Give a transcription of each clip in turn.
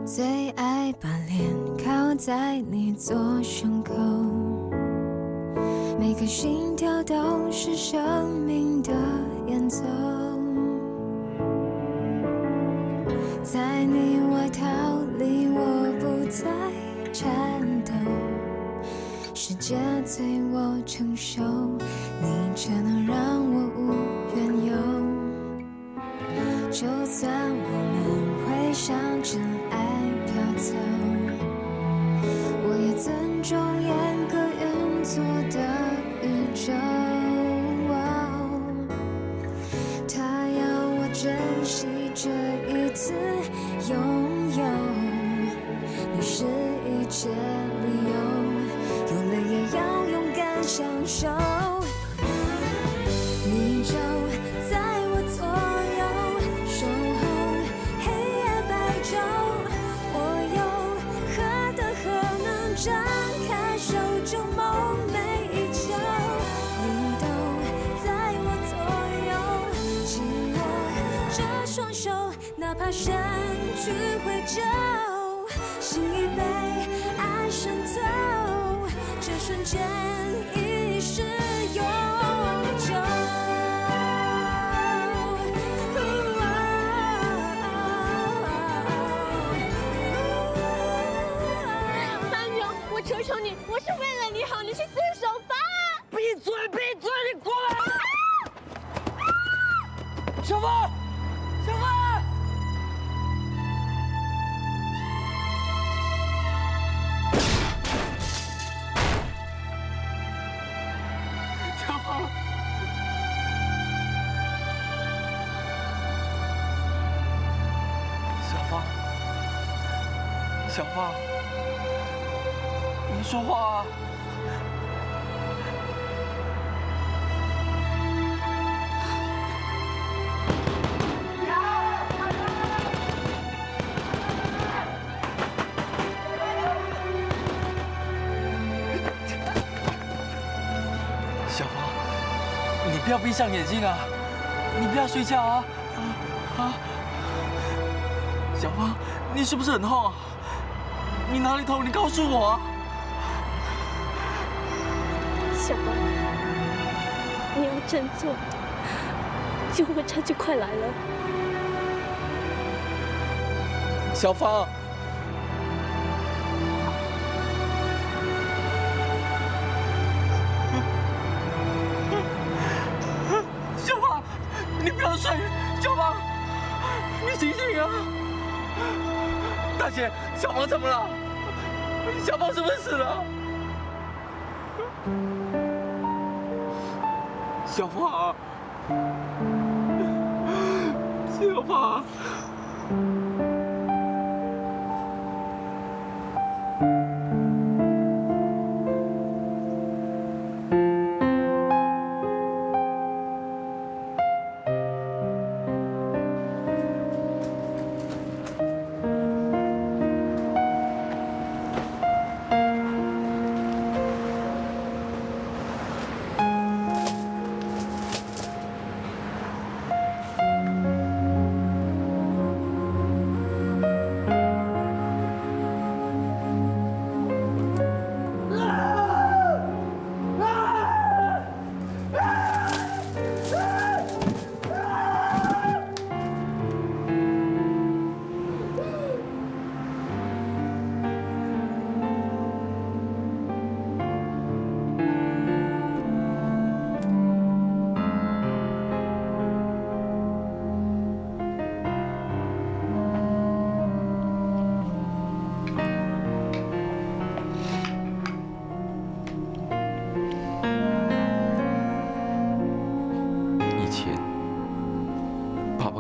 最爱把脸靠在你左胸口，每颗心跳都是生命的演奏，在你外套里我不再颤抖，世界随我承受，你却能让我无缘由。就算我们会向真爱飘走，我也尊重严格运作的宇宙。他要我珍惜这一次拥有，你是一切理由，有泪也要勇敢享受。你就在我左右，守候黑夜白昼，我又何德何能张开手就梦寐以求？你都在我左右，紧握着双手，哪怕山去回舟，心已被爱渗透，这瞬间已是永久。阿牛，我求求你，我是为了你好，你去自首吧！闭嘴！闭嘴！你过来！小芳，小芳！小芳！小芳！小芳！你说话啊！小芳，你不要闭上眼睛啊！你不要睡觉啊！小芳，你是不是很痛啊？你哪里痛？你告诉我啊！小芳，你要振作，救护车就快来了。小芳，小芳，你不要睡！小芳，你醒醒啊！大姐，小芳怎么了？小芳是不是死了？小芳，小芳。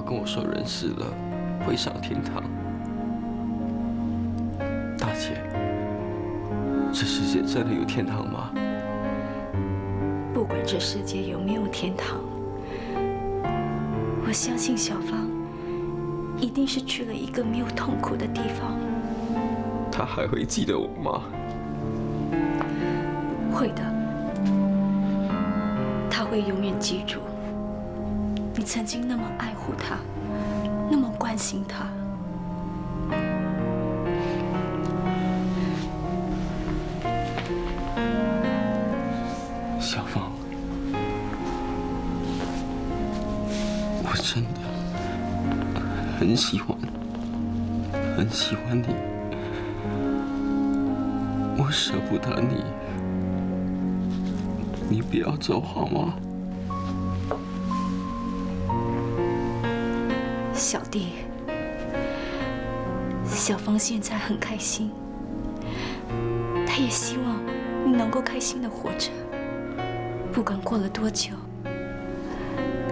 跟我说人死了会上天堂。大姐，这世界真的有天堂吗？不管这世界有没有天堂，我相信小芳一定是去了一个没有痛苦的地方。她还会记得我吗？会的，她会永远记住你曾经那么爱护她，那么关心她。很喜欢，很喜欢你，我舍不得你，你不要走好吗？小弟，小芳现在很开心，她也希望你能够开心的活着。不管过了多久，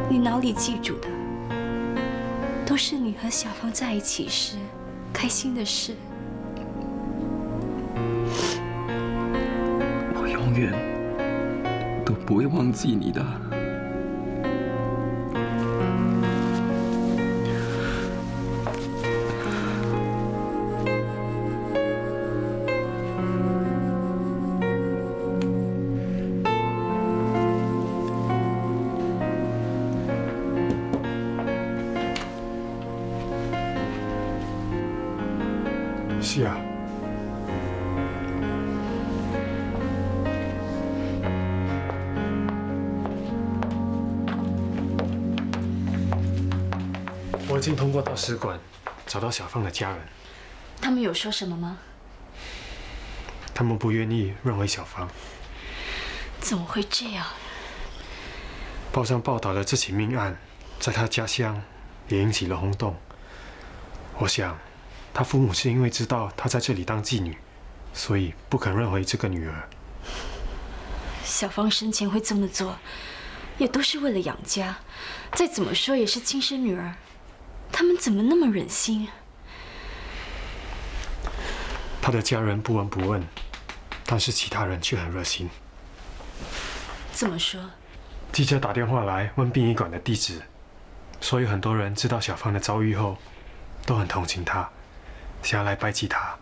你脑里记住的都是你和小芳在一起时开心的事。我永远都不会忘记你的。是啊，我已经通过到使馆找到小芳的家人，他们有说什么吗？他们不愿意认回小芳。怎么会这样？报上报道了这起命案，在他家乡也引起了轰动。我想，他父母是因为知道他在这里当妓女，所以不肯认回这个女儿。小芳生前会这么做，也都是为了养家，再怎么说也是亲生女儿，他们怎么那么忍心？他的家人不闻不问，但是其他人却很热心。怎么说？记者打电话来问殡仪馆的地址，所以很多人知道小芳的遭遇后，都很同情她，想要来拜祭她。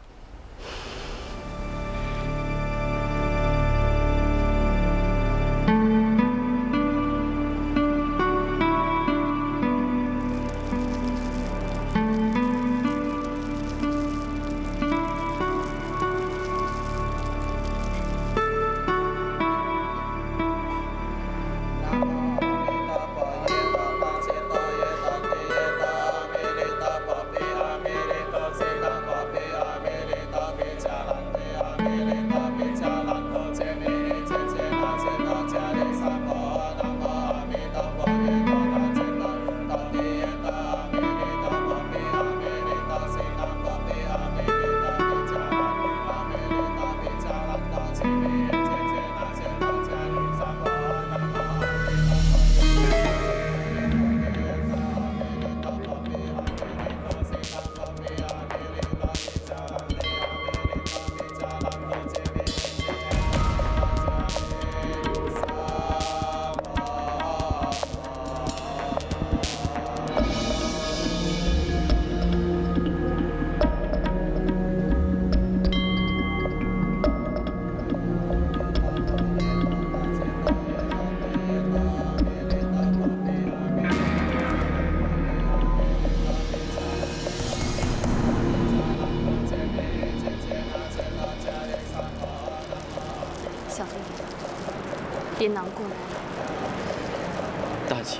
小飞，别难过了。大姐，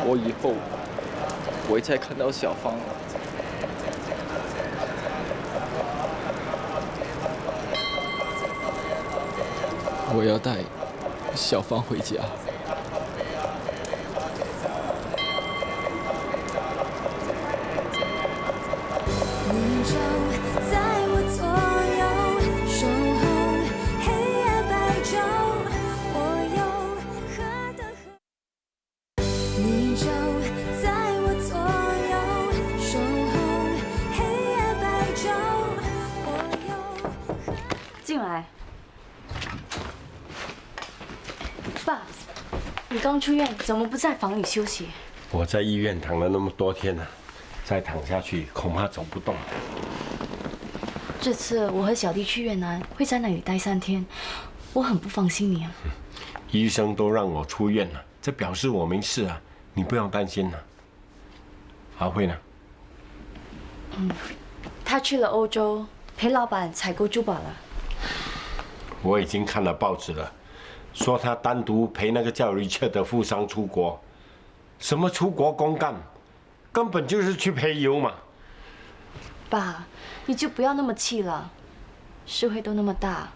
我以后不会再看到小芳了。我要带小芳回家。你就在我左右，守候黑夜白昼，我又何德何？你就在我左右，守候黑夜白昼，我又。进来。爸，你刚出院，怎么不在房里休息？我在医院躺了那么多天了，再躺下去恐怕走不动。这次我和小弟去越南，会在那里待3天，我很不放心你啊。医生都让我出院了，这表示我没事啊，你不用担心了。阿慧呢？他去了欧洲，陪老板采购珠宝了。我已经看了报纸了，说他单独陪那个叫Richard的富商出国，什么出国公干，根本就是去陪游嘛。爸，你就不要那么气了。世会都那么大，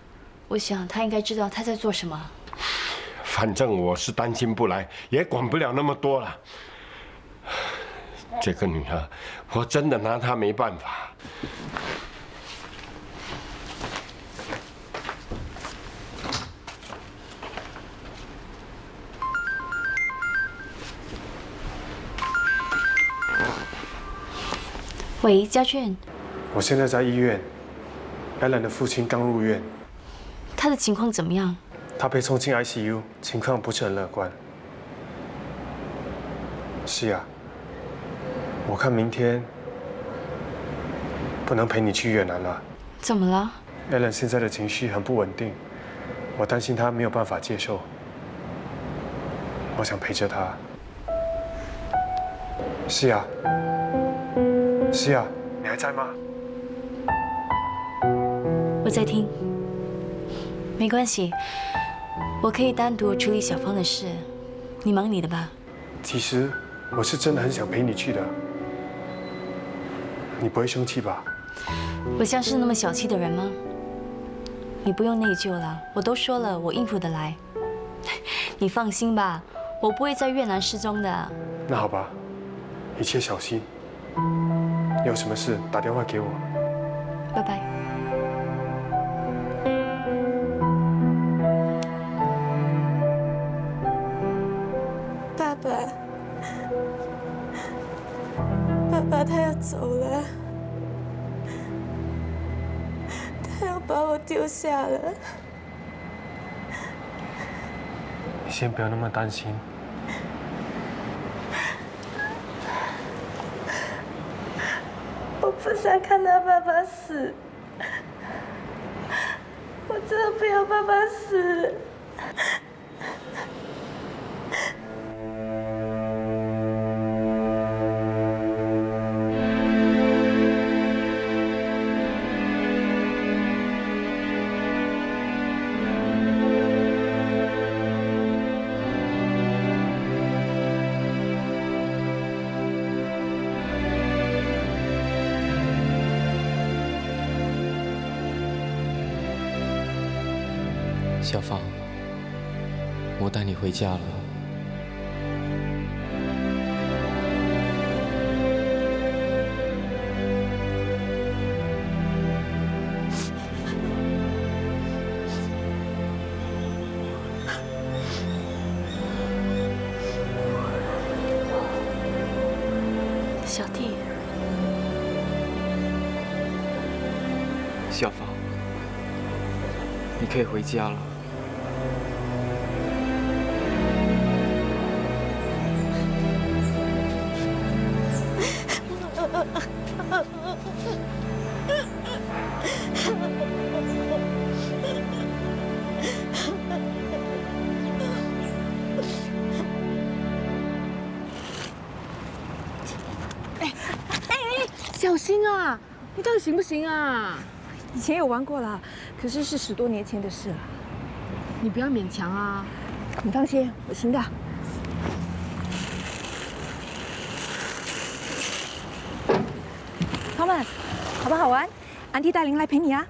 我想他应该知道他在做什么。反正我是担心不来，也管不了那么多了。这个女儿，我真的拿她没办法。喂，家俊，我现在在医院，Alan 的父亲刚入院，他的情况怎么样？他被送进 ICU， 情况不是很乐观。是呀，我看明天不能陪你去越南了。怎么了？ Alan 现在的情绪很不稳定，我担心他没有办法接受。我想陪着他。是呀，是呀，你还在吗？我在听。没关系，我可以单独处理小芳的事，你忙你的吧。其实我是真的很想陪你去的，你不会生气吧？我像是那么小气的人吗？你不用内疚了，我都说了，我应付得来。你放心吧，我不会在越南失踪的。那好吧，一切小心。有什么事打电话给我。拜拜。爸爸，爸爸他要走了，他要把我丢下了。你先不要那么担心。我不想看到爸爸死，我真的不要爸爸死。小芳，我带你回家了。小弟，小芳，你可以回家了。小心啊！你到底行不行啊？以前有玩过啦，可是是10多年前的事了。你不要勉强啊！你放心，我行的。Thomas， 好不好玩？安迪带琳来陪你啊。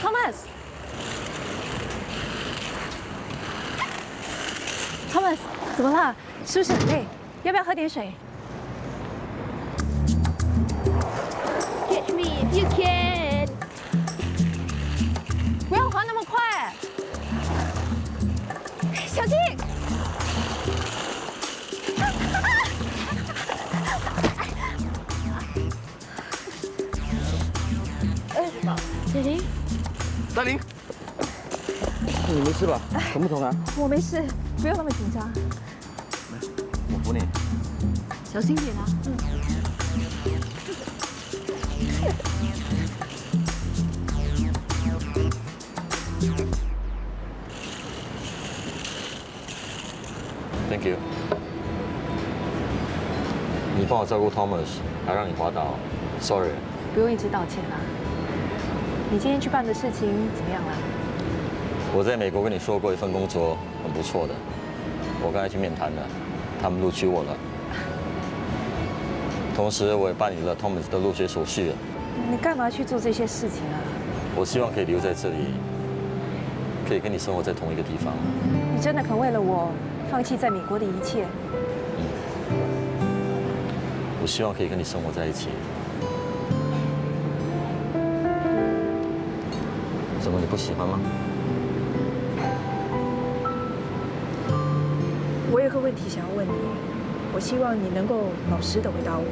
Thomas， 怎么了？是不是很累？要不要喝点水？ Catch me if you can！ 不要滑那么快，小心！玲玲，大林，你没事吧？疼不疼啊？我没事，不用那么紧张，我扶你。小心点啊。Thank you。你帮我照顾 Thomas， 还让你滑倒 ，sorry。不用一直道歉啦。你今天去办的事情怎么样了？我在美国跟你说过一份工作很不错的，我刚才去面谈了，他们录取我了。同时我也办理了 Thomas 的入学手续。你干嘛去做这些事情啊？我希望可以留在这里，可以跟你生活在同一个地方。你真的肯为了我放弃在美国的一切？我希望可以跟你生活在一起。怎么，你不喜欢吗？我有个问题想要问你，我希望你能够老实的回答我。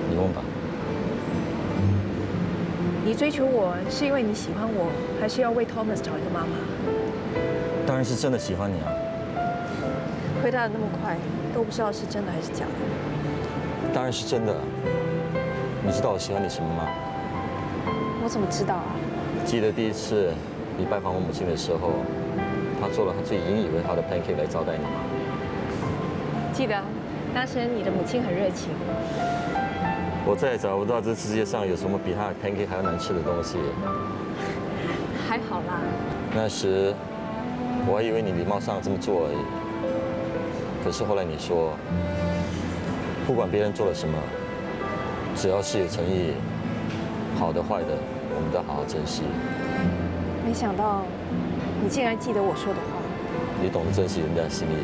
你问吧。你追求我是因为你喜欢我，还是要为 Thomas 找一个妈妈？当然是真的喜欢你啊。回答的那么快，都不知道是真的还是假的。当然是真的。你知道我喜欢你什么吗？我怎么知道啊？记得第一次你拜访我母亲的时候，她做了她最引以为豪的 pancake 来招待你吗？记得，当时你的母亲很热情。我再也找不到这世界上有什么比她的 pancake 还要难吃的东西。还好啦。那时我还以为你礼貌上这么做而已，可是后来你说，不管别人做了什么，只要是有诚意，好的坏的，我们都好好珍惜。没想到你竟然记得我说的话。你懂得珍惜人家的心意，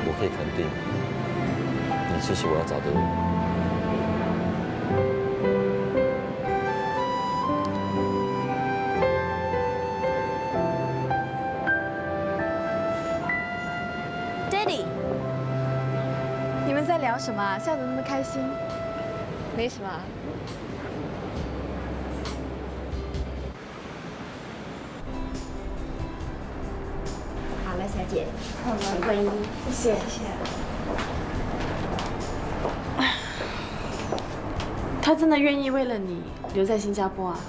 我可以肯定，你就是我要找的人。Daddy， 你们在聊什么？笑得那么开心？没什么。好了，小姐，请婚姻。谢谢。他真的愿意为了你留在新加坡啊？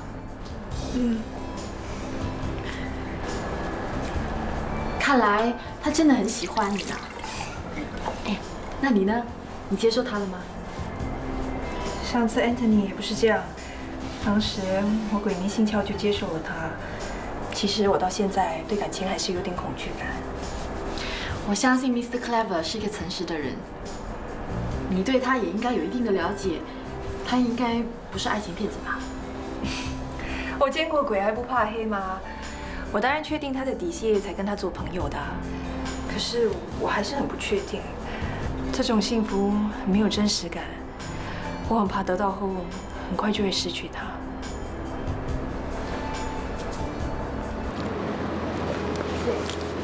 看来他真的很喜欢你啊。哎，那你呢？你接受他了吗？上次 Anthony 也不是这样，当时我鬼迷心窍就接受了他。其实我到现在对感情还是有点恐惧感。我相信 Mr. Clever 是一个诚实的人，你对他也应该有一定的了解，他应该不是爱情骗子吧？我见过鬼还不怕黑吗？我当然确定他的底细才跟他做朋友的，可是我还是很不确定，这种幸福没有真实感，我很怕得到后很快就会失去他。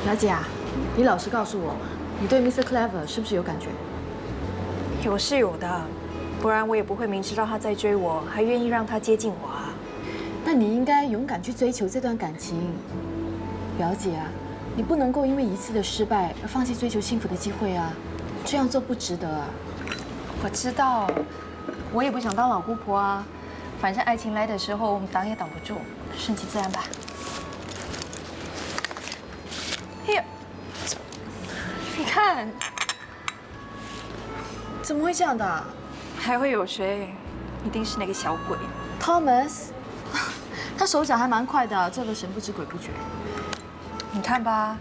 了解啊，你老实告诉我，你对 Mr. Clever 是不是有感觉？有是有的，不然我也不会明知道他在追我，还愿意让他接近我啊。那你应该勇敢去追求这段感情，表姐啊，你不能够因为一次的失败而放弃追求幸福的机会啊，这样做不值得啊。我知道，我也不想当老姑婆啊，反正爱情来的时候挡也挡不住，顺其自然吧。哎呀，你看，怎么会这样的啊？还会有谁？一定是那个小鬼 Thomas， 他手脚还蛮快的，做得神不知鬼不觉。你看吧，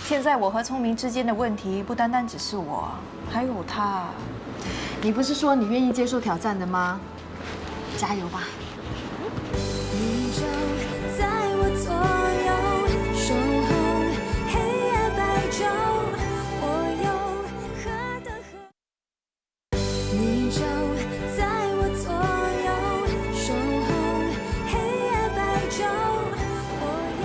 现在我和聪明之间的问题不单单只是我，还有他。你不是说你愿意接受挑战的吗？加油吧！宇宙在我左右，守候黑夜白昼，我又何德何？宇宙在我左右，守候黑夜白昼，我又。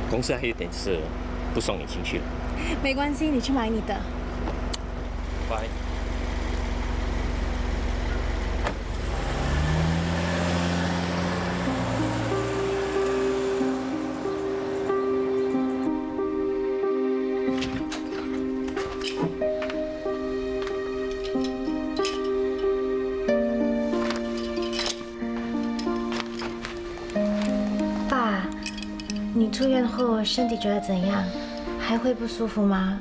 公司还有点事，不送你进去了。没关系，你去买你的。拜。爸，你出院后身体觉得怎样？还会不舒服吗？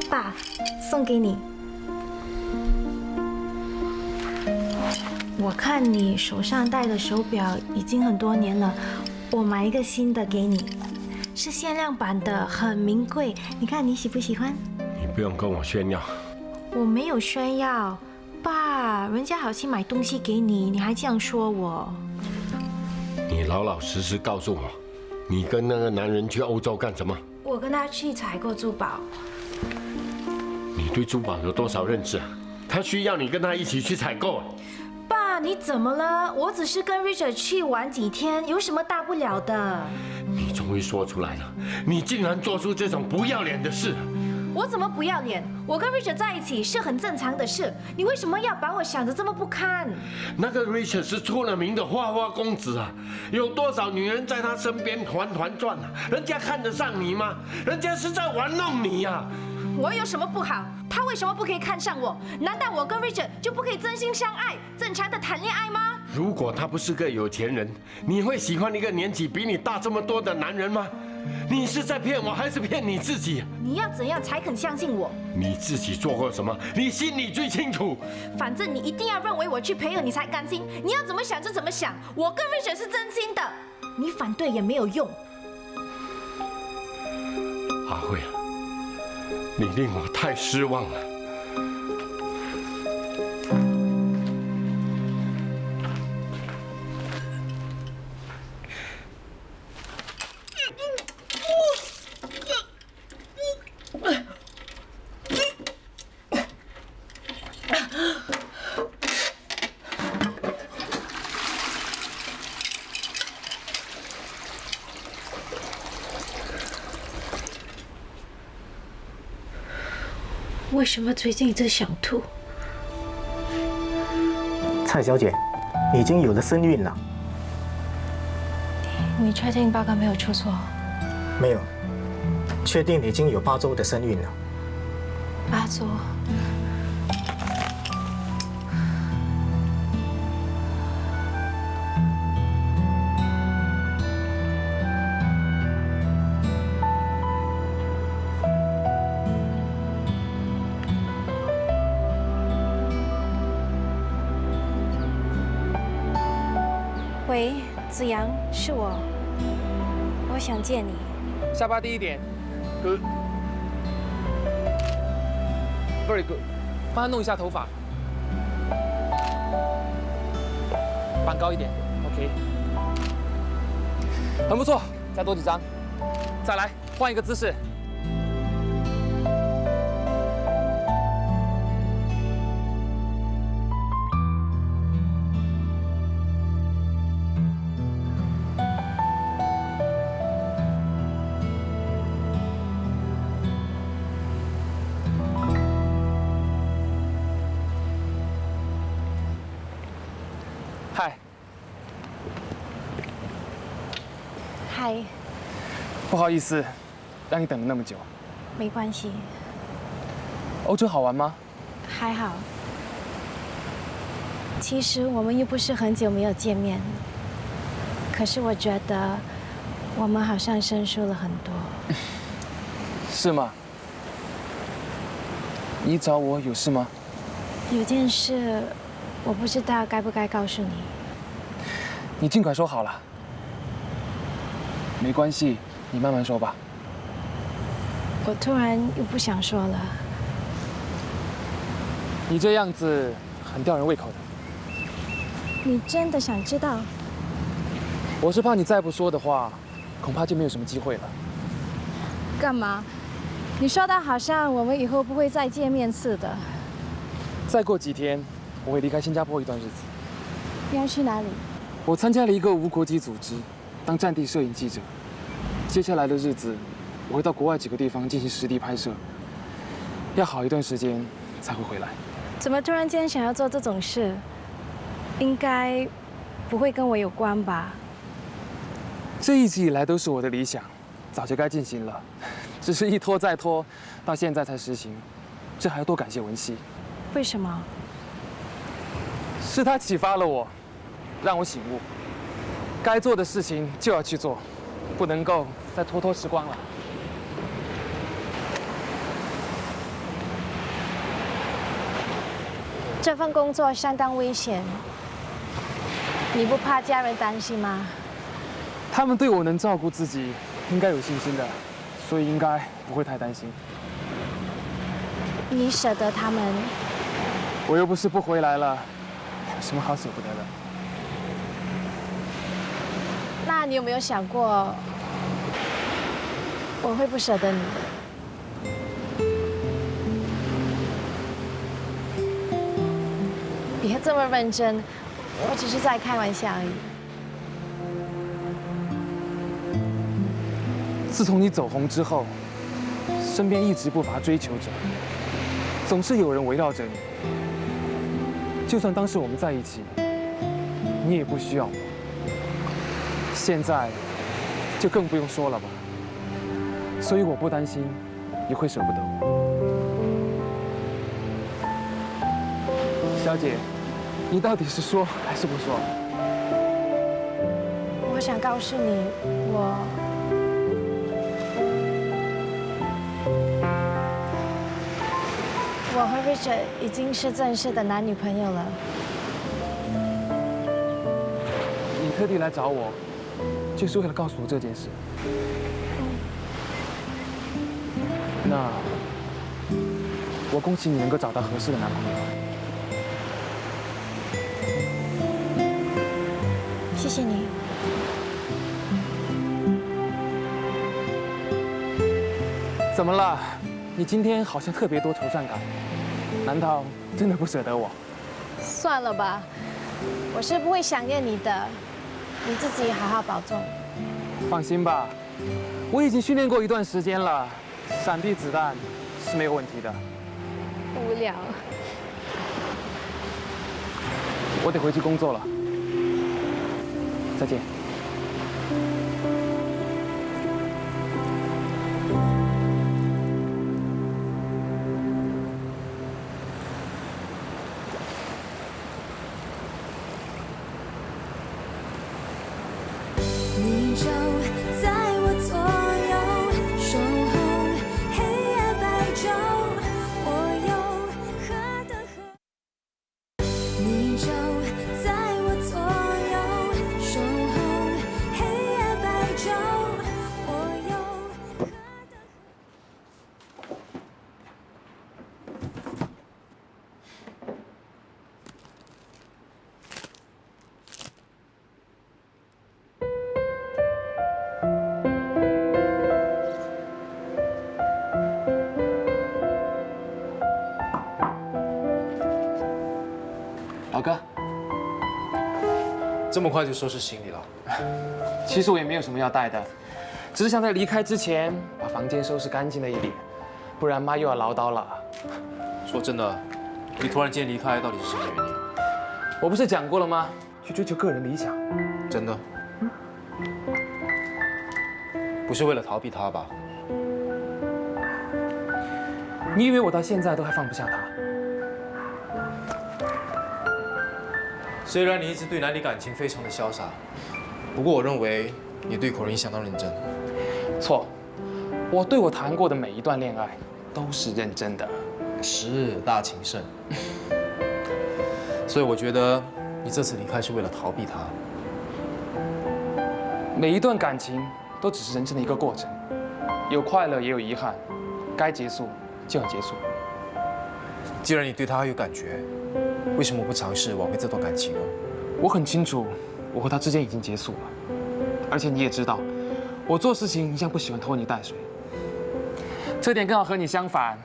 爸，送给你。我我看你手上戴的手表已经很多年了，我买一个新的给你，是限量版的，很名贵。你看你喜不喜欢？你不用跟我炫耀。我没有炫耀，爸，人家好心买东西给你，你还这样说我。你老老实实告诉我，你跟那个男人去欧洲干什么？我跟他去采购珠宝。你对珠宝有多少认识啊？他需要你跟他一起去采购。爸，你怎么了？我只是跟 Richard 去玩几天，有什么大不了的？你终于说出来了，你竟然做出这种不要脸的事！我怎么不要脸？我跟 Richard 在一起是很正常的事，你为什么要把我想得这么不堪？那个 Richard 是出了名的花花公子啊，有多少女人在他身边团团转啊？人家看得上你吗？人家是在玩弄你呀！我有什么不好？他为什么不可以看上我？难道我跟 Richard 就不可以真心相爱，正常的谈恋爱吗？如果他不是个有钱人，你会喜欢一个年纪比你大这么多的男人吗？你是在骗我，还是骗你自己？你要怎样才肯相信我？你自己做过什么，你心里最清楚。反正你一定要认为我去陪了你才甘心，你要怎么想就怎么想。我跟 Richard 是真心的，你反对也没有用。阿慧，你令我太失望了。为什么最近一直想吐？蔡小姐，你已经有了身孕了。你确定报告没有出错？没有，确定你已经有8周的身孕了。8周。喂，子阳，是我，我想见你。下巴低一点 ，Good， Very good， 帮他弄一下头发，绑高一点 ，OK， 很不错，再多几张，再来换一个姿势。嗨，嗨，不好意思，让你等了那么久。没关系，欧洲好玩吗？还好。其实我们又不是很久没有见面，可是我觉得我们好像生疏了很多。是吗？你找我有事吗？有件事，我不知道该不该告诉你。你尽管说好了。没关系，你慢慢说吧。我突然又不想说了。你这样子很吊人胃口的。你真的想知道？我是怕你再不说的话，恐怕就没有什么机会了。干嘛？你说的好像我们以后不会再见面似的。再过几天，我会离开新加坡一段日子。你要去哪里？我参加了一个无国籍组织，当战地摄影记者。接下来的日子，我会到国外几个地方进行实地拍摄，要好一段时间才会回来。怎么突然间想要做这种事？应该不会跟我有关吧？这一直以来都是我的理想，早就该进行了，只是一拖再拖，到现在才实行。这还要多感谢文熙。为什么？是他启发了我，让我醒悟，该做的事情就要去做，不能够再拖拖时光了。这份工作相当危险，你不怕家人担心吗？他们对我能照顾自己，应该有信心的，所以应该不会太担心。你舍得他们？我又不是不回来了，有什么好舍不得的？那你有没有想过，我会不舍得你？别这么认真，我只是在开玩笑而已。自从你走红之后，身边一直不乏追求者，总是有人围绕着你。就算当时我们在一起，你也不需要我。现在就更不用说了吧。所以我不担心你会舍不得我。小姐，你到底是说还是不说？我想告诉你，我和 Richard 已经是正式的男女朋友了。你特地来找我，就是为了告诉我这件事。那我恭喜你能够找到合适的男朋友。谢谢你。怎么了？你今天好像特别多愁善感，难道真的不舍得我？算了吧，我是不会想念你的，你自己好好保重。放心吧，我已经训练过一段时间了，闪避子弹是没有问题的。无聊。我得回去工作了，再见。你就在我左右，守候黑夜白昼，我又何德何？你就在我左右，守候黑夜白昼，我又何德老哥，这么快就收拾行李了？其实我也没有什么要带的，只是想在离开之前把房间收拾干净了一点，不然妈又要唠叨了。说真的，你突然间离开到底是什么原因？我不是讲过了吗？去追求个人理想。真的？不是为了逃避他吧？你以为我到现在都还放不下他？虽然你一直对男女感情非常的潇洒，不过我认为你对口人相当认真。错，我对我谈过的每一段恋爱都是认真的。是大情圣。所以我觉得你这次离开是为了逃避他。每一段感情都只是人生的一个过程，有快乐也有遗憾，该结束就要结束。既然你对他还有感觉，为什么不尝试挽回这段感情呢？我很清楚，我和他之间已经结束了，而且你也知道，我做事情一向不喜欢拖泥带水。这点刚好和你相反，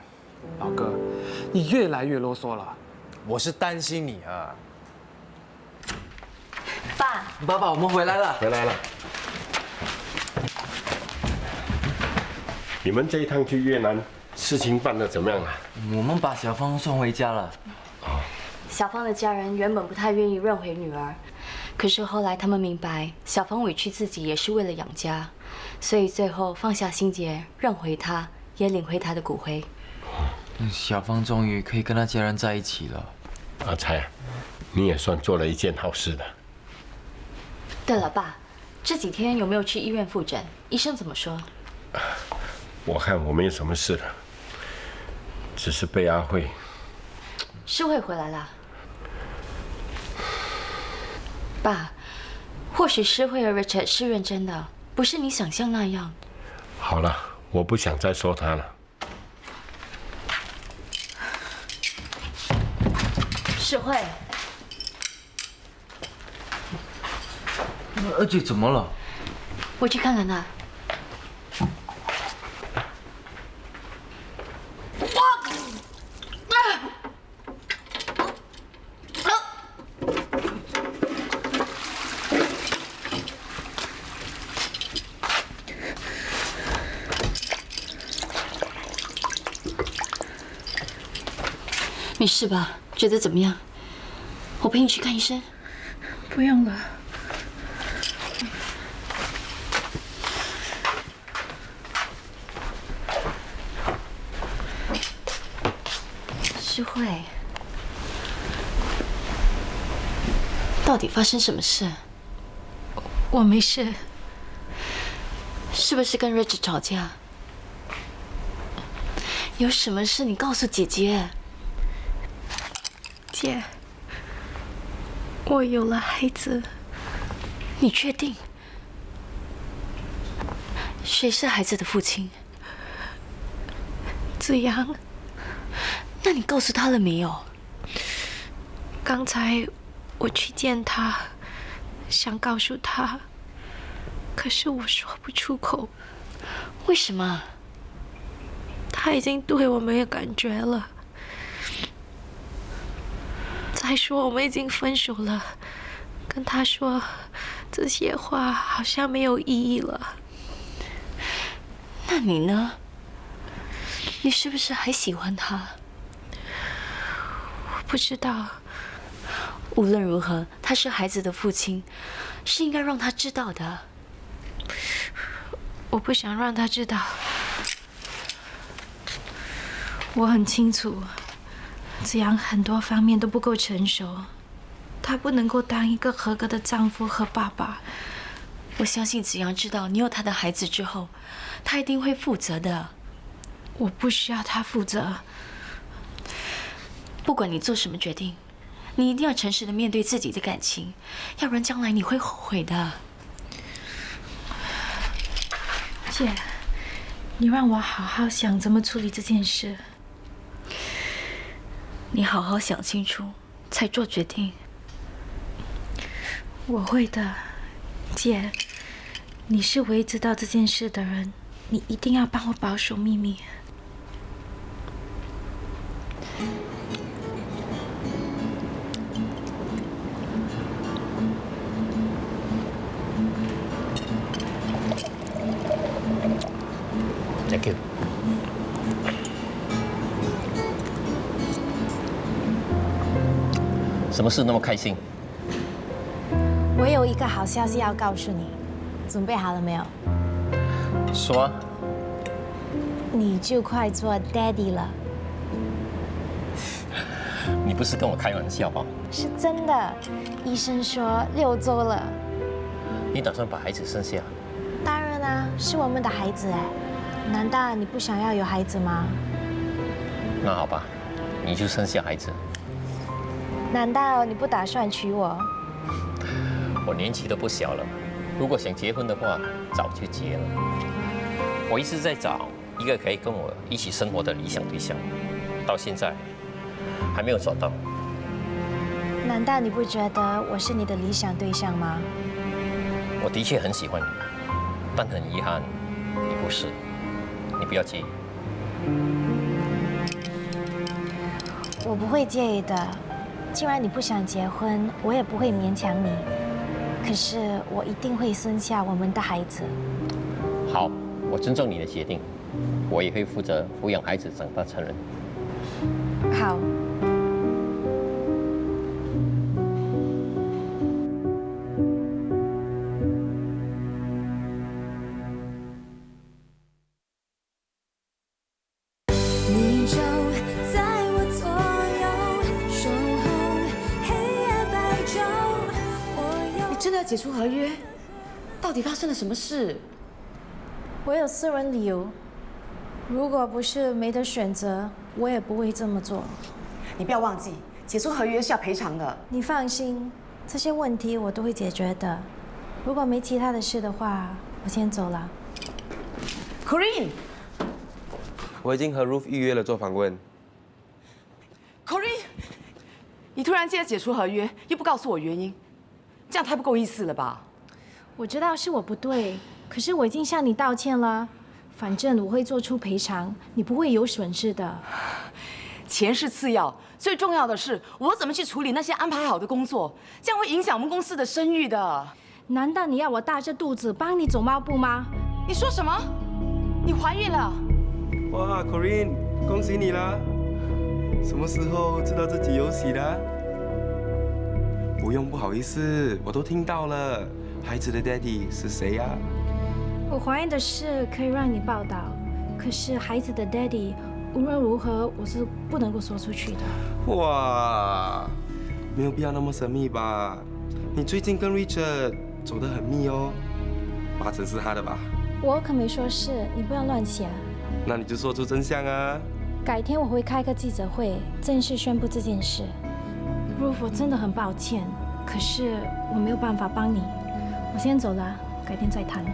老哥，你越来越啰嗦了。我是担心你啊。爸爸，我们回来了。回来了。你们这一趟去越南，事情办得怎么样啊？我们把小芳送回家了。小芳的家人原本不太愿意认回女儿，可是后来他们明白，小芳委屈自己也是为了养家，所以最后放下心结，认回她，也领回她的骨灰。小芳终于可以跟她家人在一起了。阿才，你也算做了一件好事的。对了，爸，这几天有没有去医院复诊？医生怎么说？我看我没有什么事了，只是被阿慧。是会回来啦。爸，或许诗慧和 Richard 是认真的，不是你想象那样。好了，我不想再说他了。诗慧，二姐怎么了？我去看看他。没事吧？觉得怎么样？我陪你去看医生。不用了。诗慧，到底发生什么事？我没事。是不是跟 Richard 吵架？有什么事你告诉姐姐。姐，我有了孩子。你确定？谁是孩子的父亲？子阳。那你告诉他了没有？刚才我去见他，想告诉他，可是我说不出口。为什么？他已经对我没有感觉了。再说我们已经分手了，跟他说这些话好像没有意义了。那你呢？你是不是还喜欢他？我不知道。无论如何，他是孩子的父亲，是应该让他知道的。我不想让他知道。我很清楚，子阳很多方面都不够成熟，他不能够当一个合格的丈夫和爸爸。我相信子阳知道你有他的孩子之后，他一定会负责的。我不需要他负责。不管你做什么决定，你一定要诚实的面对自己的感情，要不然将来你会后悔的。姐，你让我好好想怎么处理这件事。你好好想清楚，才做决定。我会的，姐。你是唯一知道这件事的人，你一定要帮我保守秘密。Thank you。什么事那么开心？我有一个好消息要告诉你，准备好了没有？说啊。你就快做 daddy 了。你不是跟我开玩笑吧？是真的，医生说6周了。你打算把孩子生下？当然啦，是我们的孩子哎，难道你不想要有孩子吗？那好吧，你就生下孩子。难道你不打算娶我？我年纪都不小了，如果想结婚的话，早就结了。我一直在找一个可以跟我一起生活的理想对象，到现在还没有找到。难道你不觉得我是你的理想对象吗？我的确很喜欢你，但很遗憾，你不是。你不要介意。我不会介意的。既然你不想结婚，我也不会勉强你。可是我一定会生下我们的孩子。好，我尊重你的决定，我也会负责抚养孩子长大成人。好。你就在我左右，守候黑夜白昼。你真的要解除合约？到底发生了什么事？我有私人理由，如果不是没得选择，我也不会这么做。你不要忘记，解除合约是要赔偿的。你放心，这些问题我都会解决的。如果没其他的事的话，我先走了。Corinne， 我已经和 Ruth 预约了做访问。Corinne， 你突然间解除合约，又不告诉我原因，这样太不够意思了吧？我知道是我不对，可是我已经向你道歉了。反正我会做出赔偿，你不会有损失的。钱是次要，最重要的是我怎么去处理那些安排好的工作，这样会影响我们公司的声誉的。难道你要我大着肚子帮你走猫步吗？你说什么？你怀孕了？哇 ，Corinne， 恭喜你啦！什么时候知道自己有喜的？不用不好意思，我都听到了。孩子的 daddy 是谁呀？我怀孕的事可以让你报道，可是孩子的 daddy 无论如何我是不能够说出去的。哇，没有必要那么神秘吧？你最近跟 Richard 走得很密哦，八成是他的吧？我可没说是，你不要乱想。那你就说出真相啊！改天我会开个记者会，正式宣布这件事。Ruth， 我真的很抱歉，可是我没有办法帮你。我先走了，改天再谈。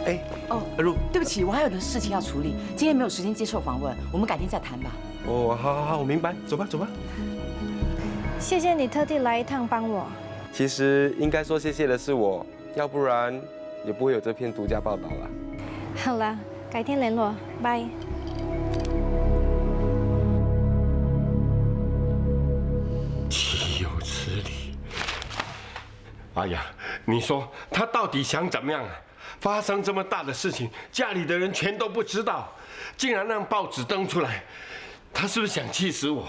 哎，哦，Ruth，对不起，我还有的事情要处理，今天没有时间接受访问，我们改天再谈吧。哦，好，我明白，走吧。谢谢你特地来一趟帮我。其实应该说谢谢的是我，要不然也不会有这篇独家报道了。好了，改天联络，拜。岂有此理！哎呀，你说他到底想怎么样啊？发生这么大的事情，家里的人全都不知道，竟然让报纸登出来，他是不是想气死我？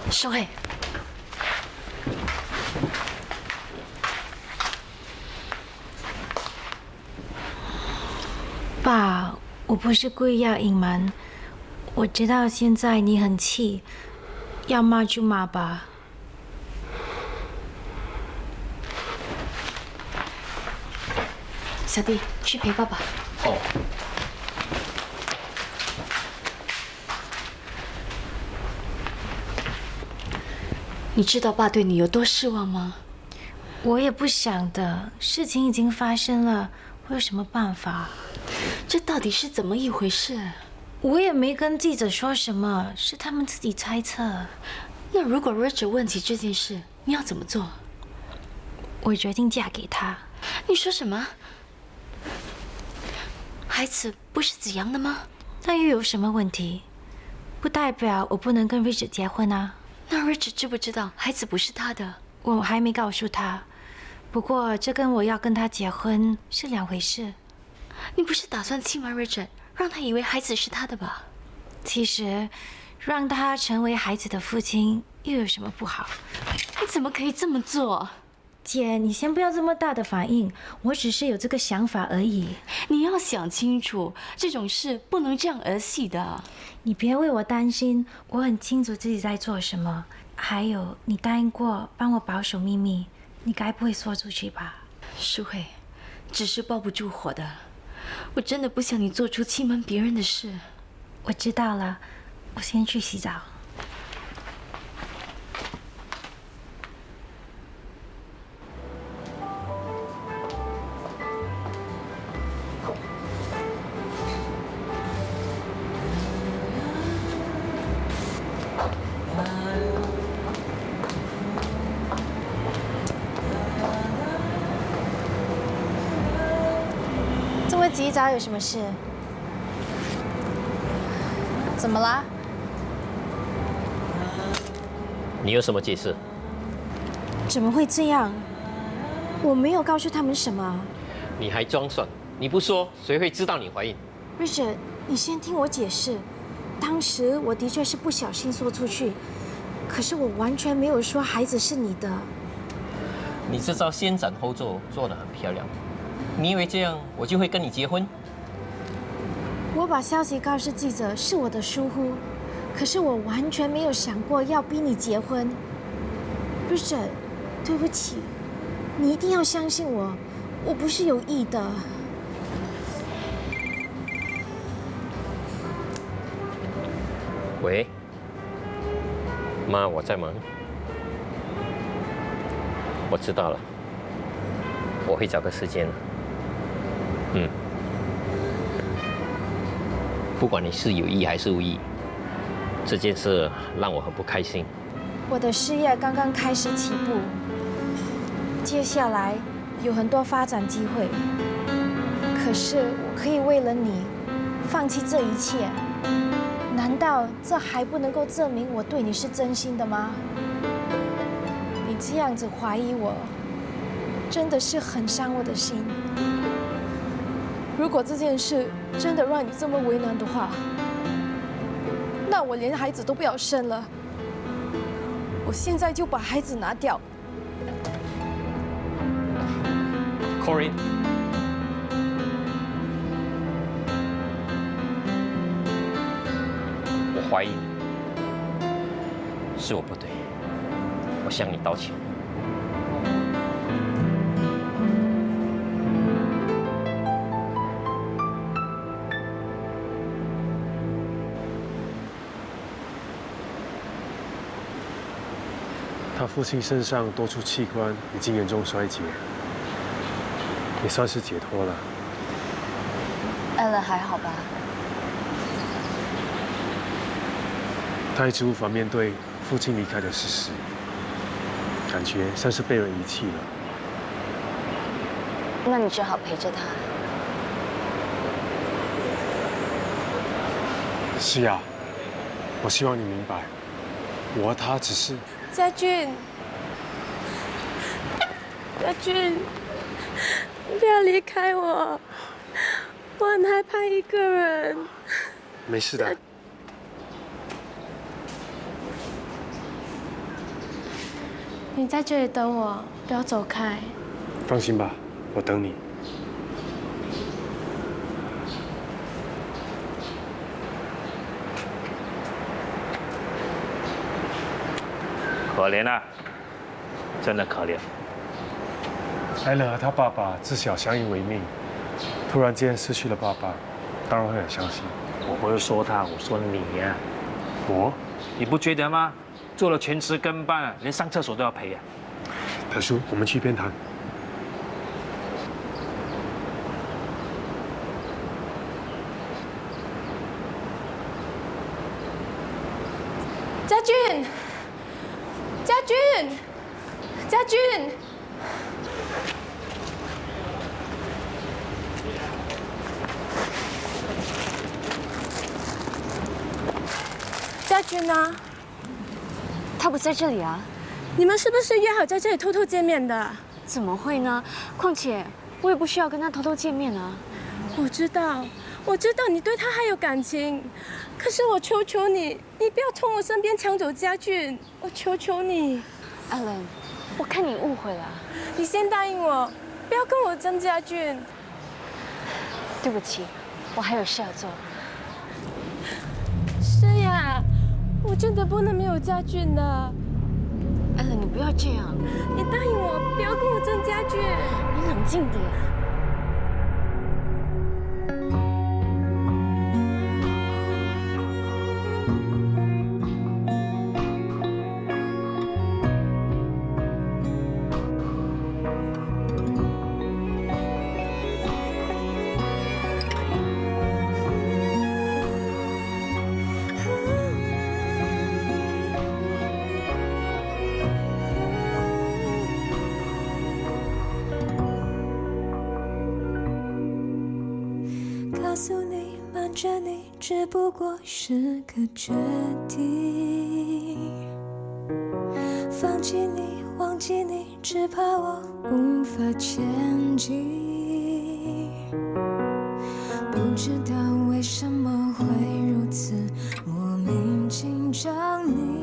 少慧，爸，我不是故意要隐瞒，我知道现在你很气，要骂就骂吧。小弟，去陪爸爸。哦。你知道爸对你有多失望吗？我也不想的，事情已经发生了，我有什么办法？这到底是怎么一回事？我也没跟记者说什么，是他们自己猜测。那如果 Richard 问起这件事，你要怎么做？我决定嫁给他。你说什么？孩子不是子阳的吗？那又有什么问题？不代表我不能跟 Richard 结婚啊。那 Richard 知不知道孩子不是他的？我还没告诉他。不过这跟我要跟他结婚是两回事。你不是打算欺瞒 Richard， 让他以为孩子是他的吧？其实，让他成为孩子的父亲又有什么不好？你怎么可以这么做？姐，你先不要这么大的反应，我只是有这个想法而已。你要想清楚，这种事不能这样儿戏的。你别为我担心，我很清楚自己在做什么。还有，你答应过帮我保守秘密，你该不会说出去吧？淑慧，纸是包不住火的。我真的不想你做出欺瞒别人的事。我知道了，我先去洗澡。这么急早有什么事？怎么啦？你有什么解释？怎么会这样？我没有告诉他们什么。你还装爽？你不说，谁会知道你怀孕 ？Richard， 你先听我解释。当时我的确是不小心说出去，可是我完全没有说孩子是你的。你这招先斩后奏做得很漂亮。你以为这样我就会跟你结婚？我把消息告诉记者是我的疏忽，可是我完全没有想过要逼你结婚。Richard， 对不起，你一定要相信我，我不是有意的。喂，妈，我在忙。我知道了，我会找个时间。不管你是有意还是无意，这件事让我很不开心。我的事业刚刚开始起步，接下来有很多发展机会。可是我可以为了你放弃这一切，难道这还不能够证明我对你是真心的吗？你这样子怀疑我，真的是很伤我的心。如果这件事真的让你这么为难的话，那我连孩子都不要生了。我现在就把孩子拿掉。Corinne， 我怀疑你，是我不对，我向你道歉。他父亲身上多处器官已经严重衰竭，也算是解脱了。Alan 还好吧？他一直无法面对父亲离开的事实，感觉像是被人遗弃了。那你只好陪着他。是呀，我希望你明白，我和他只是……家俊，家俊，不要离开我，我很害怕一个人。没事的。你在这里等我，不要走开。放心吧，我等你。可怜啊，真的可怜。艾伦和他爸爸自小相依为命，突然间失去了爸爸，当然会很伤心。我不是说他，我说你呀。我？你不觉得吗？做了全职跟班啊，连上厕所都要陪啊。德叔，我们去一边谈。家俊，家俊，家俊。家俊呢？他不在这里啊。你们是不是约好在这里偷偷见面的？怎么会呢？况且我也不需要跟他偷偷见面啊。我知道你对他还有感情，可是我求求你，你不要从我身边抢走家俊，我求求你。Alan， 我看你误会了。你先答应我，不要跟我争家俊。对不起，我还有事要做。是呀，我真的不能没有家俊的。Alan， 你不要这样。你答应我，不要跟我争家俊。你冷静点。告诉你，瞒着你，只不过是个决定。放弃你，忘记你，只怕我无法前进。不知道为什么会如此莫名紧张你。